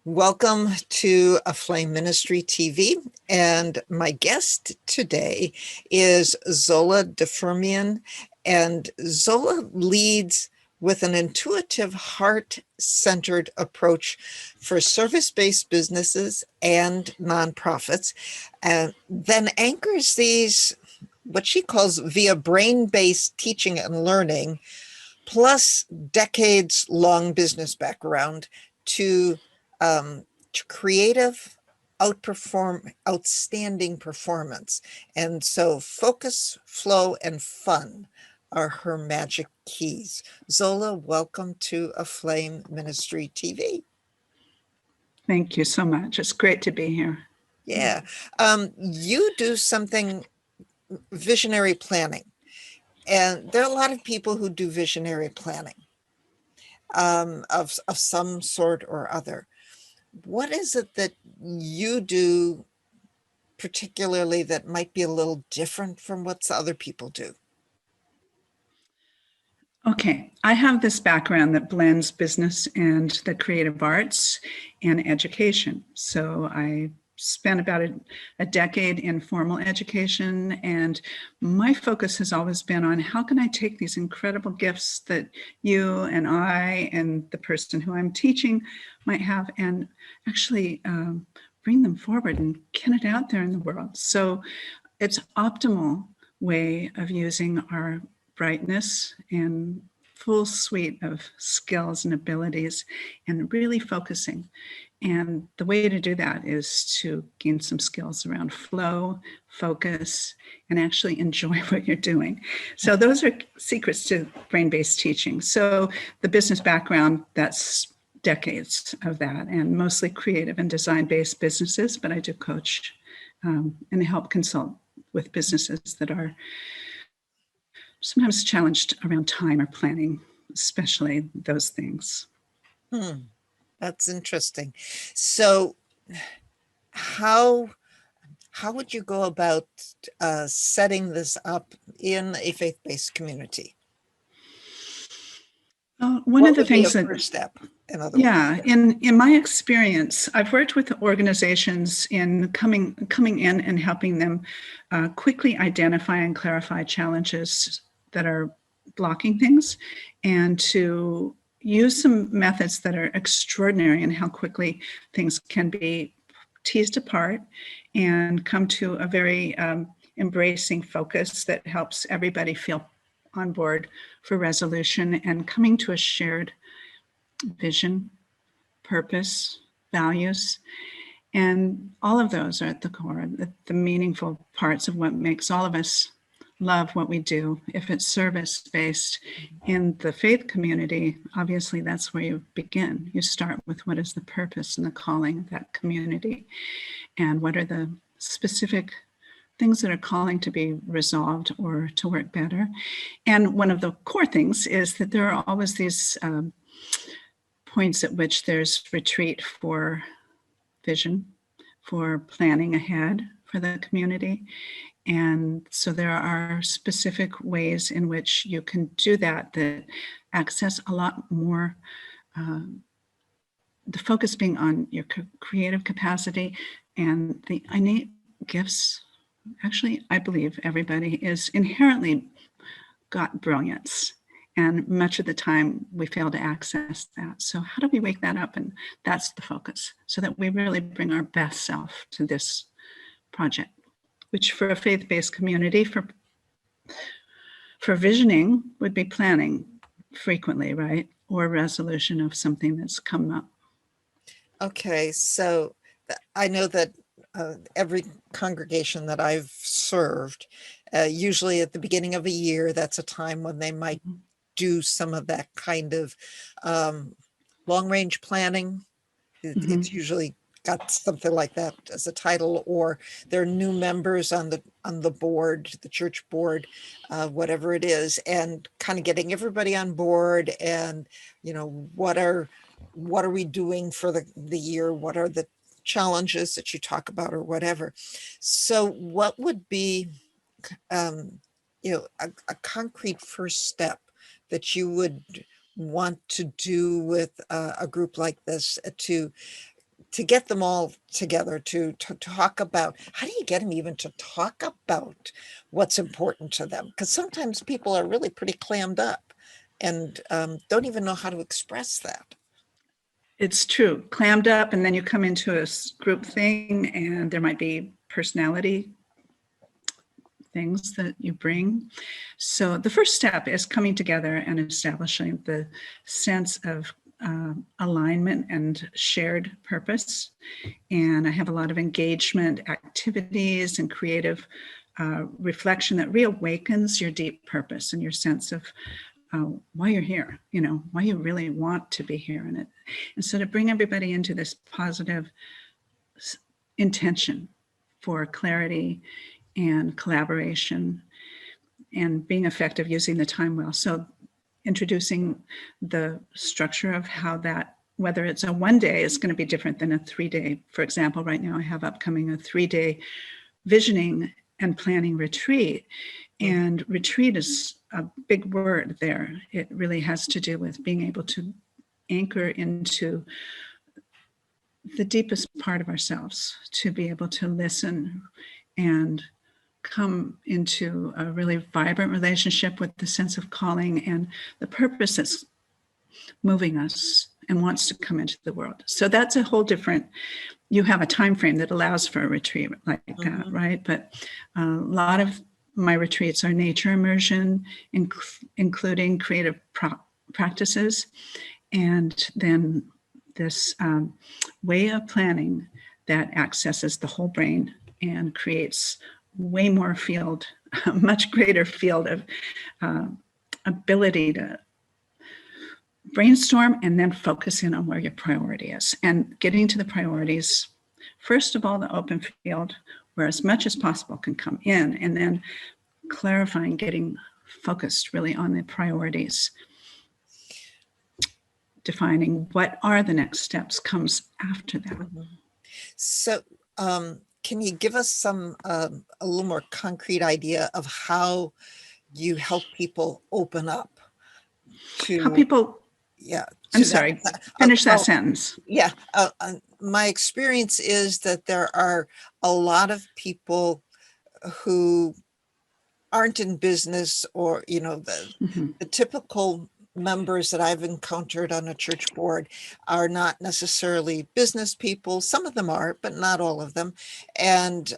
Welcome to AFlame Ministry TV, and my guest today is Zola de Firmian, and Zola leads with an intuitive, heart-centered approach for service-based businesses and nonprofits, and then anchors these, what she calls via brain-based teaching and learning, plus decades-long business background to creative, outstanding performance. And so focus, flow, and fun are her magic keys. Zola, welcome to AFlame Ministry TV. Thank you so much. It's great to be here. Yeah. You do something visionary planning. And there are a lot of people who do visionary planning of some sort or other. What is it that you do particularly that might be a little different from what other people do? Okay, I have this background that blends business and the creative arts and education. So I spent about a decade in formal education, and my focus has always been on how can I take these incredible gifts that you and I and the person who I'm teaching might have and actually bring them forward and get it out there in the world. So it's optimal way of using our brightness and full suite of skills and abilities and really focusing. And the way to do that is to gain some skills around flow, focus, and actually enjoy what you're doing. So those are secrets to brain-based teaching. So the business background, that's decades of that, and mostly creative and design-based businesses, but I do coach and help consult with businesses that are sometimes challenged around time or planning, especially those things. That's interesting. So how would you go about setting this up in a faith-based community? One of the things that first step, in other yeah, words. in my experience, I've worked with organizations in coming in and helping them quickly identify and clarify challenges that are blocking things, and to use some methods that are extraordinary in how quickly things can be teased apart and come to a very embracing focus that helps everybody feel on board for resolution and coming to a shared vision, purpose, values, and all of those are at the core, the meaningful parts of what makes all of us love what we do. If it's service-based in the faith community, obviously that's where you begin. You start with what is the purpose and the calling of that community, and what are the specific things that are calling to be resolved or to work better. And one of the core things is that there are always these points at which there's retreat for vision, for planning ahead for the community. And so there are specific ways in which you can do that access a lot more, the focus being on your creative capacity and the innate gifts. Actually, I believe everybody is inherently got brilliance. And much of the time we fail to access that. So how do we wake that up? And that's the focus, so that we really bring our best self to this project, which for a faith-based community, for visioning would be planning frequently, right? Or resolution of something that's come up. Okay, so I know that every congregation that I've served, usually at the beginning of a year, that's a time when they might do some of that kind of long-range planning. It's usually got something like that as a title, or there are new members on the board, the church board, whatever it is, and kind of getting everybody on board. And what are we doing for the year? What are the challenges that you talk about, or whatever? So what would be a concrete first step that you would want to do with a group like this to to get them all together to talk about, how do you get them even to talk about what's important to them? Because sometimes people are really pretty clammed up and don't even know how to express that. It's true, clammed up, and then you come into a group thing and there might be personality things that you bring. So the first step is coming together and establishing the sense of alignment and shared purpose. And I have a lot of engagement activities and creative reflection that reawakens your deep purpose and your sense of why you're here, why you really want to be here in it. And so to bring everybody into this positive intention for clarity and collaboration and being effective using the time well. So introducing the structure of how that, whether it's a 1 day, is going to be different than a 3 day. For example, right now I have upcoming a 3 day visioning and planning retreat. And retreat is a big word there. It really has to do with being able to anchor into the deepest part of ourselves, to be able to listen and come into a really vibrant relationship with the sense of calling and the purpose that's moving us and wants to come into the world. So that's a whole different, you have a time frame that allows for a retreat like that, right? But a lot of my retreats are nature immersion, including creative practices, and then this way of planning that accesses the whole brain and creates way more field, a much greater field of ability to brainstorm and then focus in on where your priority is. And getting to the priorities, first of all, the open field, where as much as possible can come in, and then clarifying, getting focused really on the priorities. Defining what are the next steps comes after that. So can you give us some a little more concrete idea of how you help people open up to how people, yeah I'm sorry, finish that sentence. Yeah, my experience is that there are a lot of people who aren't in business, or the typical members that I've encountered on a church board are not necessarily business people. Some of them are, but not all of them. And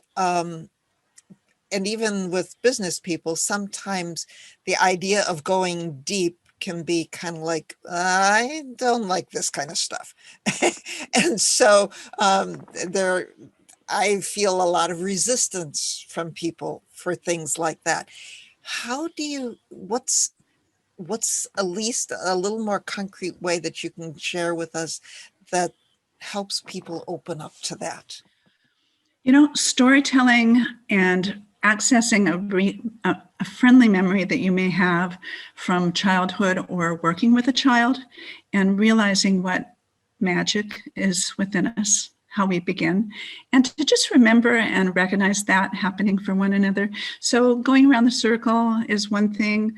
even with business people, sometimes the idea of going deep can be kind of like, I don't like this kind of stuff. And so I feel a lot of resistance from people for things like that. How do you, what's at least a little more concrete way that you can share with us that helps people open up to that? Storytelling and accessing a friendly memory that you may have from childhood or working with a child, and realizing what magic is within us, how we begin, and to just remember and recognize that happening for one another. So going around the circle is one thing.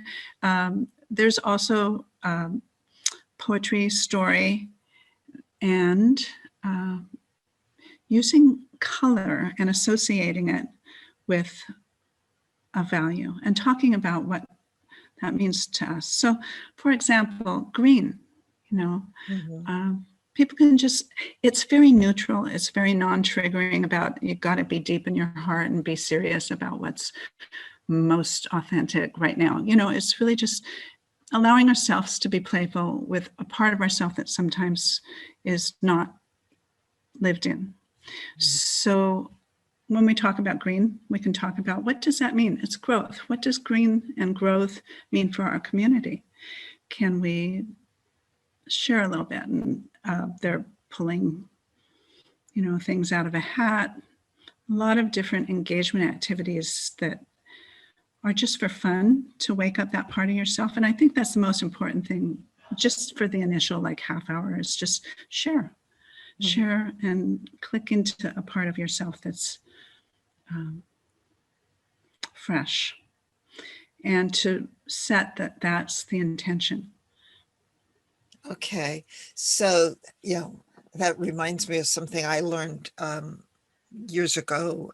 There's also poetry, story, and using color and associating it with a value and talking about what that means to us. So, for example, green, people can just, it's very neutral. It's very non-triggering about, you've got to be deep in your heart and be serious about what's most authentic right now. It's really just allowing ourselves to be playful with a part of ourselves that sometimes is not lived in. So when we talk about green, we can talk about, what does that mean? It's growth. What does green and growth mean for our community? Can we share a little bit? And they're pulling, things out of a hat. A lot of different engagement activities that are just for fun, to wake up that part of yourself. And I think that's the most important thing, just for the initial half hour, is just share and click into a part of yourself that's fresh, and to set that's the intention. Okay, so that reminds me of something I learned years ago,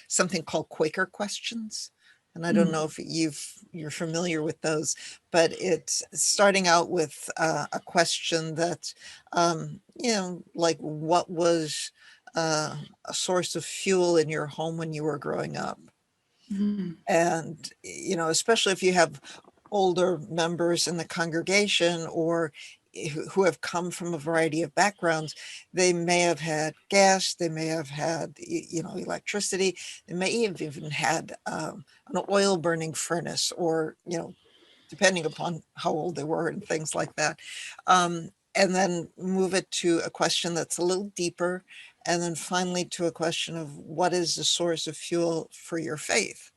something called Quaker questions. And I don't know if you're familiar with those, but it's starting out with a question that, like what was a source of fuel in your home when you were growing up? Mm. And, especially if you have older members in the congregation or who have come from a variety of backgrounds, they may have had gas, they may have had, electricity, they may have even had an oil burning furnace or, depending upon how old they were and things like that. And then move it to a question that's a little deeper. And then finally to a question of what is the source of fuel for your faith?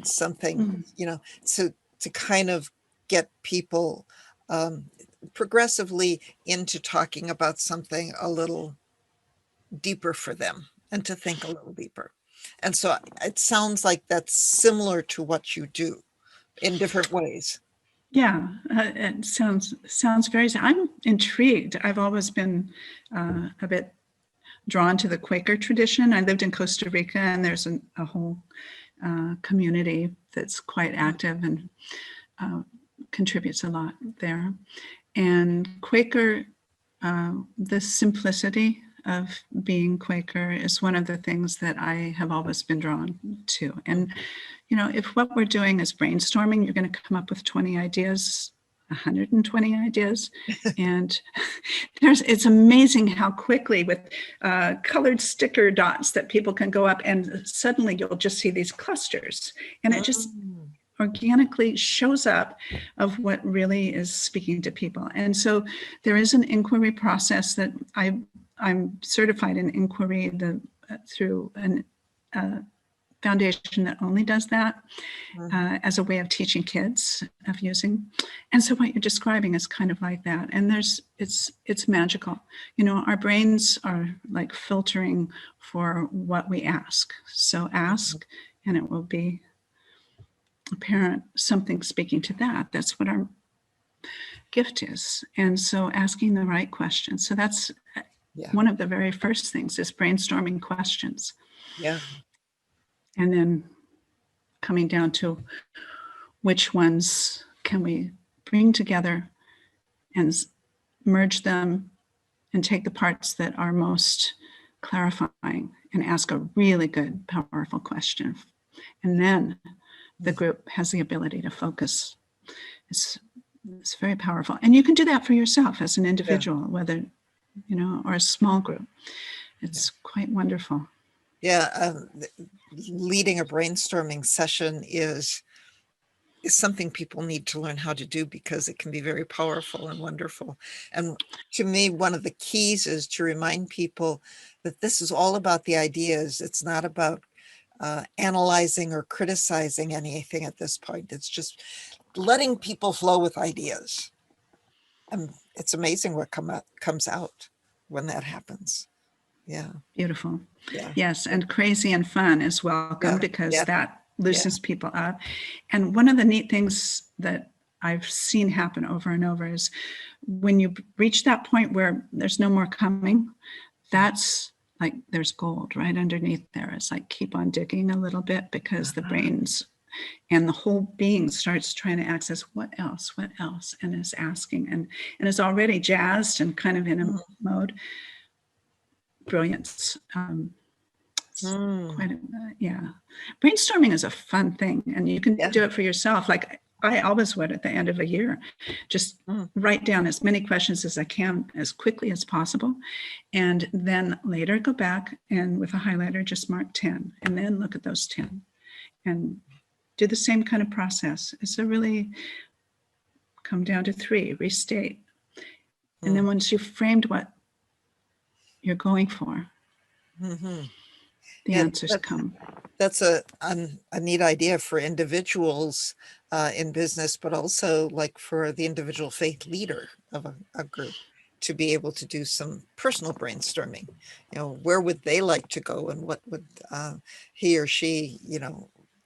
Something, Mm. to kind of get people progressively into talking about something a little deeper for them and to think a little deeper. And so it sounds like that's similar to what you do in different ways. Yeah, it sounds very. I'm intrigued. I've always been a bit drawn to the Quaker tradition. I lived in Costa Rica, and there's a whole community that's quite active and contributes a lot there. And Quaker, the simplicity of being Quaker is one of the things that I have always been drawn to. And, if what we're doing is brainstorming, you're going to come up with 20 ideas, 120 ideas. And it's amazing how quickly with colored sticker dots that people can go up and suddenly you'll just see these clusters. And it just organically shows up of what really is speaking to people. And so there is an inquiry process that I'm certified in inquiry through a foundation that only does that as a way of teaching kids of using. And so what you're describing is kind of like that. And it's magical. Our brains are like filtering for what we ask. So ask, and it will be apparent something speaking to that. That's what our gift is. And so asking the right questions. So that's one of the very first things is brainstorming questions. Yeah. And then coming down to which ones can we bring together and merge them and take the parts that are most clarifying and ask a really good, powerful question. And then the group has the ability to focus. It's very powerful. And you can do that for yourself as an individual, whether, or a small group. It's quite wonderful. Yeah. Leading a brainstorming session is something people need to learn how to do because it can be very powerful and wonderful. And to me, one of the keys is to remind people that this is all about the ideas. It's not about analyzing or criticizing anything at this point. It's just letting people flow with ideas. And it's amazing what comes out when that happens. Yeah. Beautiful. Yeah. Yes. And crazy and fun is welcome because that loosens Yeah. people up. And one of the neat things that I've seen happen over and over is when you reach that point where there's no more coming, that's like there's gold right underneath there. It's like keep on digging a little bit because the brains and the whole being starts trying to access what else, and is asking and is already jazzed and kind of in a mode. Brilliance. Quite brainstorming is a fun thing, and you can do it for yourself. Like I always would at the end of a year, just write down as many questions as I can as quickly as possible, and then later go back and with a highlighter just mark 10 and then look at those 10 and do the same kind of process. It's a really come down to 3, restate, and then once you've framed what you're going for, the answers come. That's a neat idea for individuals in business, but also like for the individual faith leader of a group to be able to do some personal brainstorming. Where would they like to go and what would he or she,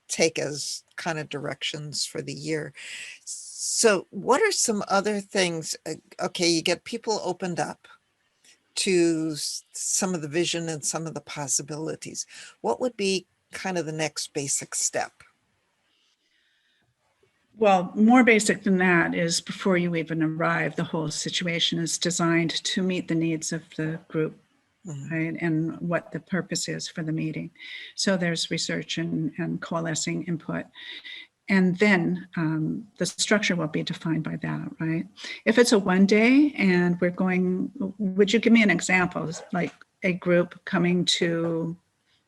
take as kind of directions for the year. So what are some other things? Okay, you get people opened up to some of the vision and some of the possibilities, what would be kind of the next basic step? Well, more basic than that is before you even arrive, the whole situation is designed to meet the needs of the group, right? And what the purpose is for the meeting. So there's research and coalescing input. And then the structure will be defined by that, right? If it's a one day and we're going, would you give me an example? Like a group coming to,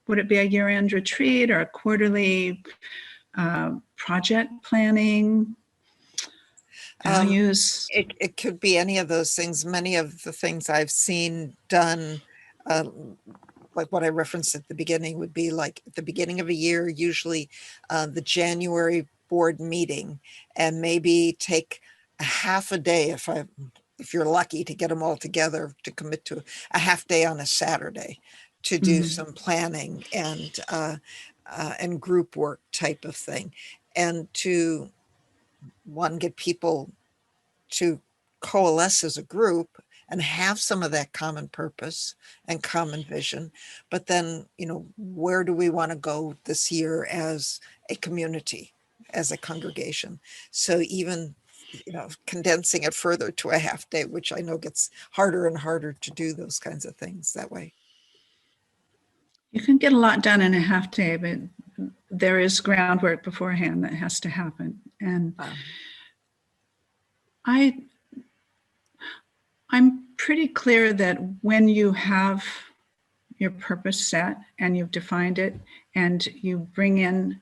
would it be a year-end retreat or a quarterly project planning, values? It could be any of those things. Many of the things I've seen done, like what I referenced at the beginning, would be like at the beginning of a year, usually the January board meeting, and maybe take a half a day if you're lucky to get them all together, to commit to a half day on a Saturday to do some planning and group work type of thing, and to get people to coalesce as a group and have some of that common purpose and common vision. But then, where do we want to go this year as a community, as a congregation? So even, condensing it further to a half day, which I know gets harder and harder to do those kinds of things that way. You can get a lot done in a half day, but there is groundwork beforehand that has to happen. And I'm pretty clear that when you have your purpose set and you've defined it and you bring in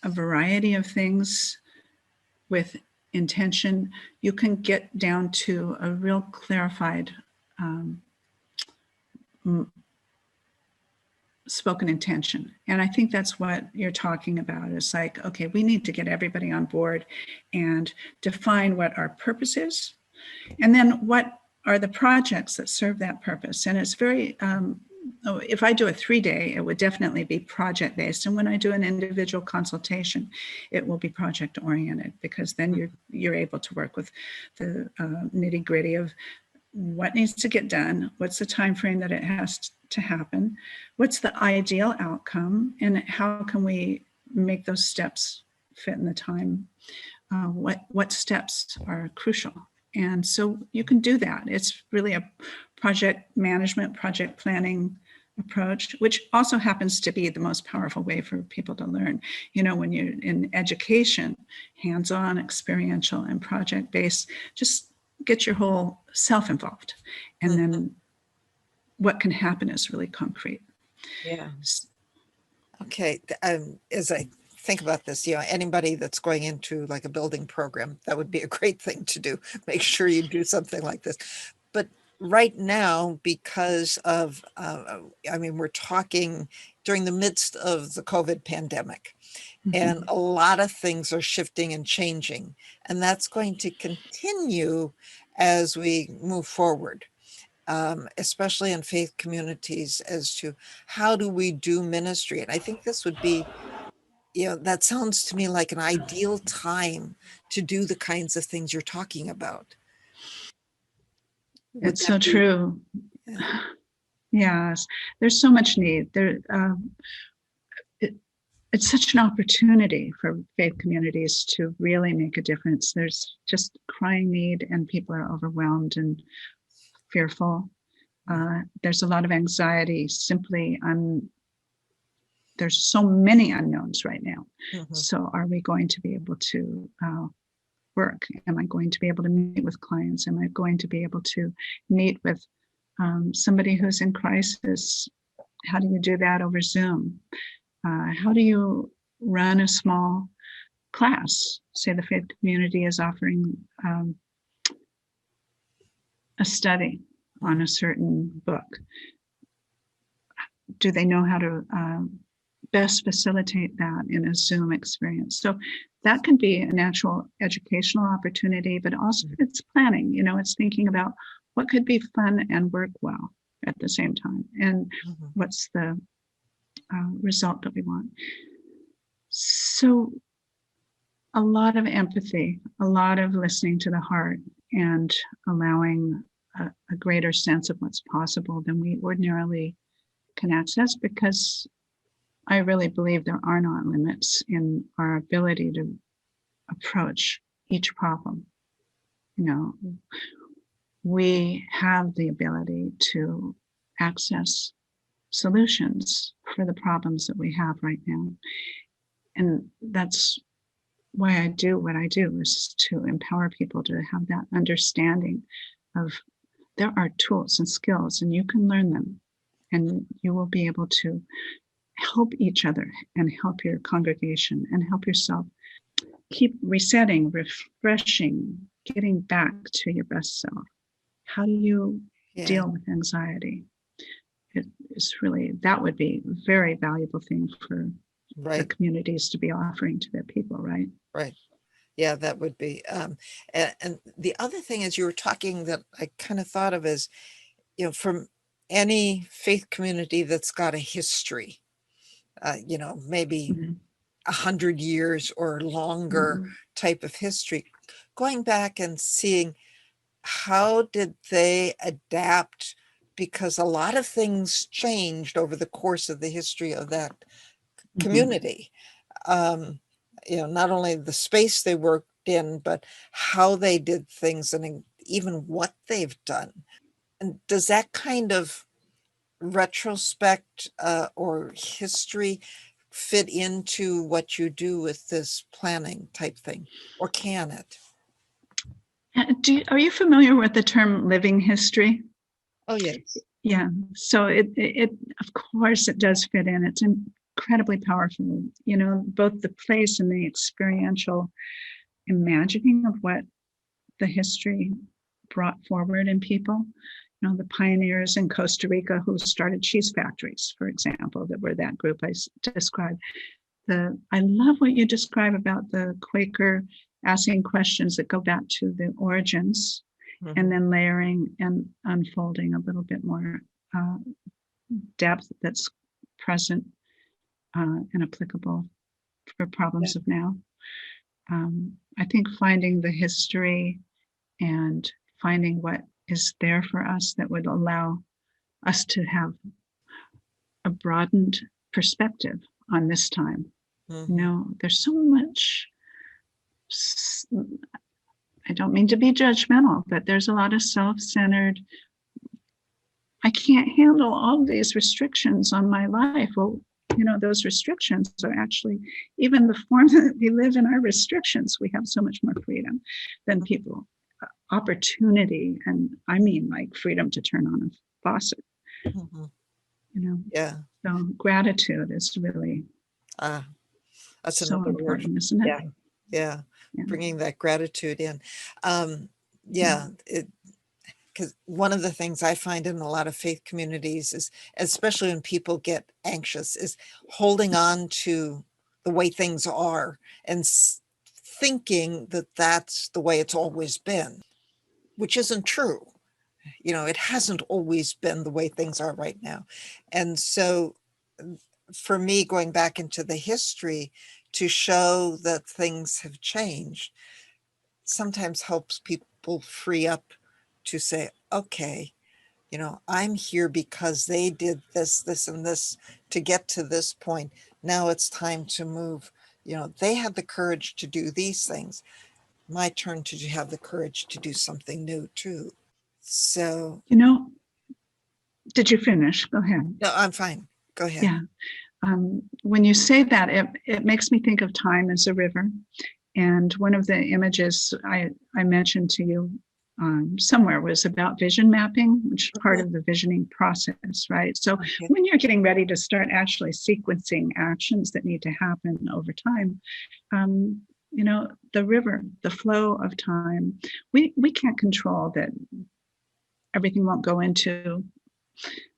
a variety of things with intention, you can get down to a real clarified spoken intention. And I think that's what you're talking about. It's like, okay, we need to get everybody on board and define what our purpose is. And then what are the projects that serve that purpose? And it's very, if I do a 3-day, it would definitely be project-based. And when I do an individual consultation, it will be project-oriented, because then you're able to work with the nitty-gritty of what needs to get done, what's the time frame that it has to happen, what's the ideal outcome, and how can we make those steps fit in the time, what steps are crucial. And so you can do that. It's really a project management, project planning approach, which also happens to be the most powerful way for people to learn. When you're in education, hands-on, experiential, and project-based, just get your whole self involved. And then what can happen is really concrete. Yeah. Okay. As I think about this, anybody that's going into like a building program, that would be a great thing to do. Make sure you do something like this. But right now, because of, we're talking during the midst of the COVID pandemic, and a lot of things are shifting and changing, and that's going to continue as we move forward. Especially in faith communities, as to how do we do ministry. And I think this would be, that sounds to me like an ideal time to do the kinds of things you're talking about. It's so true. Yeah. Yes, there's so much need. It's such an opportunity for faith communities to really make a difference. There's just crying need, and people are overwhelmed and fearful. There's a lot of anxiety simply on, there's so many unknowns right now. So are we going to be able to work? Am I going to be able to meet with clients? Am I going to be able to meet with somebody who's in crisis? How do you do that over Zoom? How do you run a small class? Say the faith community is offering a study on a certain book. Do they know how to best facilitate that in a Zoom experience? So that can be a natural educational opportunity, but also it's planning. It's thinking about what could be fun and work well at the same time, and what's the result that we want. So a lot of empathy, a lot of listening to the heart, and allowing a greater sense of what's possible than we ordinarily can access, because I really believe there are not limits in our ability to approach each problem. You know, we have the ability to access solutions for the problems that we have right now. And that's why I do what I do, is to empower people to have that understanding of there are tools and skills and you can learn them, and you will be able to help each other and help your congregation and help yourself keep resetting, refreshing, getting back to your best self. How do you deal with anxiety? It's really, that would be a very valuable thing for communities to be offering to their people, right? Right. Yeah, that would be. And the other thing is, you were talking that I kind of thought of is, you know, from any faith community that's got a history, you know, maybe 100 years or longer type of history, going back and seeing how did they adapt, because a lot of things changed over the course of the history of that community. You know, not only the space they worked in, but how they did things and even what they've done. And does that kind of retrospect or history fit into what you do with this planning type thing, or can it? Are you familiar with the term living history? Oh, yes. Yeah. So it of course it does fit in. It's incredibly powerful. You know, both the place and the experiential imagining of what the history brought forward in people. You know, the pioneers in Costa Rica who started cheese factories, for example, that were that group I described. I love what you describe about the Quaker asking questions that go back to the origins, and then layering and unfolding a little bit more depth that's present and applicable for problems of now. I think finding the history and finding what is there for us that would allow us to have a broadened perspective on this time. You know, there's so much, I don't mean to be judgmental, but there's a lot of self-centered, I can't handle all of these restrictions on my life. Well, you know, those restrictions are actually, even the form that we live in our restrictions, we have so much more freedom than people. Opportunity, and I mean like freedom to turn on a faucet. You know, so gratitude is really that's so another important, word. isn't it? Yeah. Bringing that gratitude in. Because one of the things I find in a lot of faith communities is, especially when people get anxious, is holding on to the way things are and thinking that that's the way it's always been, which isn't true. You know, it hasn't always been the way things are right now. And so for me, going back into the history to show that things have changed sometimes helps people free up to say, okay, you know, I'm here because they did this, this, and this to get to this point. Now it's time to move. You know, they had the courage to do these things. My turn to have the courage to do something new too. So, you know, did you finish? Go ahead. No, I'm fine. Go ahead. Yeah. When you say that, it makes me think of time as a river. And one of the images I mentioned to you somewhere was about vision mapping, which is part of the visioning process, right? So when you're getting ready to start actually sequencing actions that need to happen over time, you know, the river, the flow of time, we can't control that everything won't go into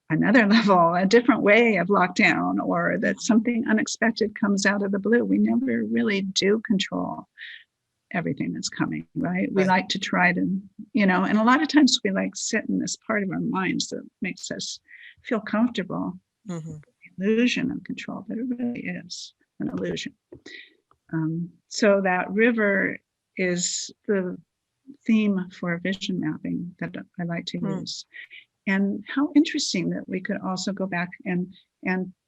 another level, a different way of lockdown, or that something unexpected comes out of the blue. We never really do control everything that's coming, right? We like to try to, you know, and a lot of times we like sit in this part of our minds that makes us feel comfortable. The illusion of control, but it really is an illusion. So that river is the theme for vision mapping that I like to Hmm. use. And how interesting that we could also go back and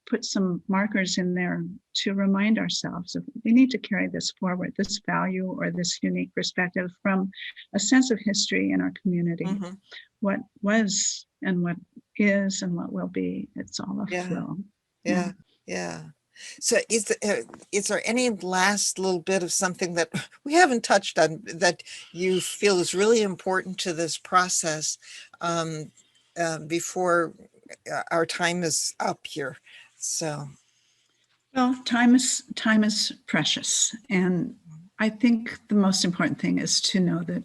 put some markers in there to remind ourselves of we need to carry this forward, this value or this unique perspective from a sense of history in our community. Mhm. What was and what is and what will be. It's all a Yeah. flow. Yeah. Yeah. So is there any last little bit of something that we haven't touched on that you feel is really important to this process um, before our time is up here? So, Well, time is precious, and I think the most important thing is to know that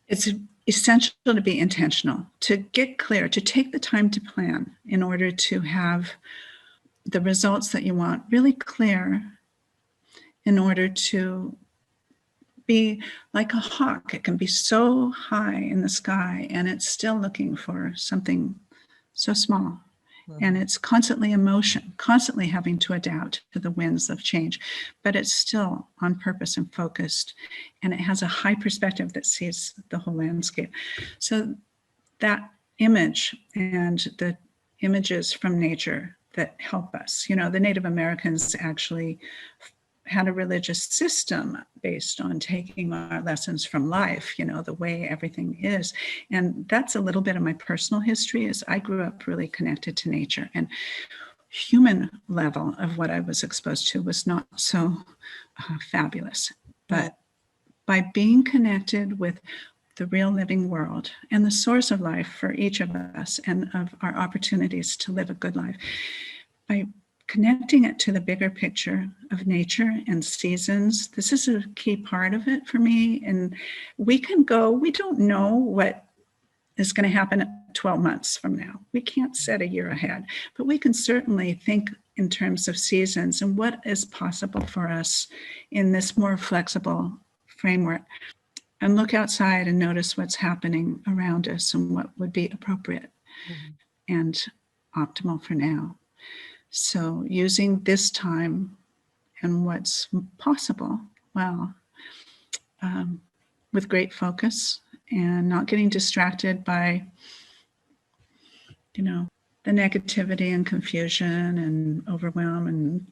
it's essential to be intentional, to get clear, to take the time to plan in order to have the results that you want really clear, in order to be like a hawk. It can be so high in the sky and it's still looking for something so small. And mhm. it's constantly in motion, constantly having to adapt to the winds of change, but it's still on purpose and focused. And it has a high perspective that sees the whole landscape. So that image and the images from nature that help us, the Native Americans actually had a religious system based on taking our lessons from life, the way everything is. And that's a little bit of my personal history. Is I grew up really connected to nature, and human level of what I was exposed to was not so fabulous. Mm, But by being connected with the real living world and the source of life for each of us and of our opportunities to live a good life, by connecting it to the bigger picture of nature and seasons, this is a key part of it for me. And we don't know what is going to happen 12 months from now. We can't set a year ahead, but we can certainly think in terms of seasons and what is possible for us in this more flexible framework, and look outside and notice what's happening around us and what would be appropriate mhm. and optimal for now. So using this time and what's possible, well, with great focus and not getting distracted by, the negativity and confusion and overwhelm and,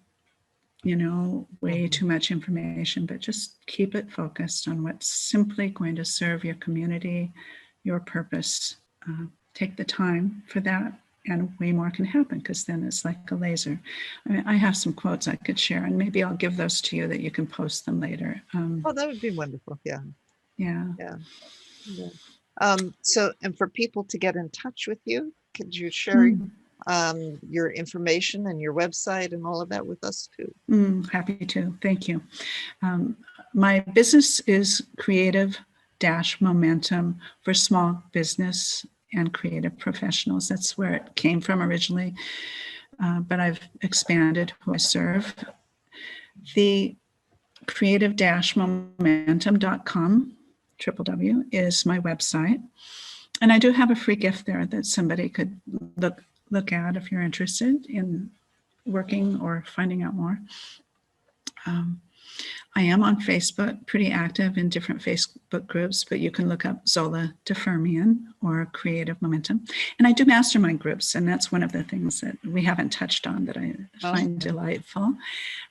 way Mhm. too much information, but just keep it focused on what's simply going to serve your community, your purpose. Take the time for that, and way more can happen, because then it's like a laser. I have some quotes I could share, and maybe I'll give those to you that you can post them later. Oh, that would be wonderful. Yeah. Yeah. Yeah. Yeah. So, and for people to get in touch with you, could you share your information and your website and all of that with us too? Happy to. Thank you. Um, my business is Creative Momentum for small business and creative professionals. That's where it came from originally, but I've expanded who I serve. The creative-momentum.com, is my website. And I do have a free gift there that somebody could look at if you're interested in working or finding out more. I am on Facebook, pretty active in different Facebook groups, but you can look up Zola de Firmian or Creative Momentum. And I do mastermind groups, and that's one of the things that we haven't touched on that I find delightful.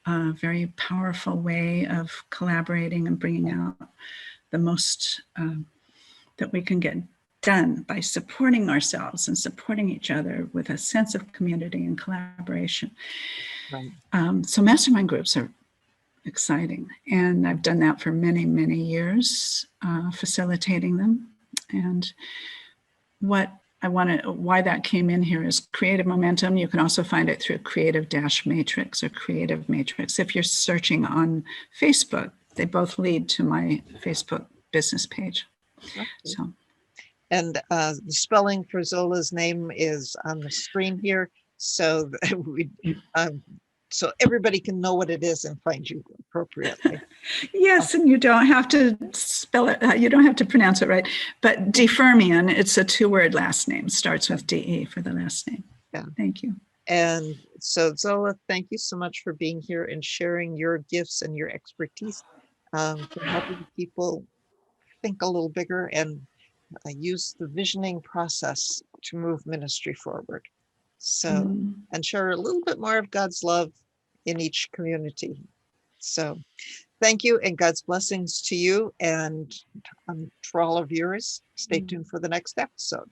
A very powerful way of collaborating and bringing out the most that we can get done by supporting ourselves and supporting each other with a sense of community and collaboration. Right. So mastermind groups are exciting. And I've done that for many, many years, facilitating them. And why that came in here is Creative Momentum. You can also find it through Creative-Matrix or Creative Matrix. If you're searching on Facebook, they both lead to my Facebook business page. Okay. So. And the spelling for Zola's name is on the screen here. So so everybody can know what it is and find you appropriately. Yes, and you don't have to spell it, you don't have to pronounce it right. But De Firmian, it's a 2-word last name, starts with DE for the last name. Yeah. Thank you. And so Zola, thank you so much for being here and sharing your gifts and your expertise for helping people think a little bigger and use the visioning process to move ministry forward. So, and share a little bit more of God's love in each community. So thank you and God's blessings to you and for all of yours. Stay tuned for the next episode.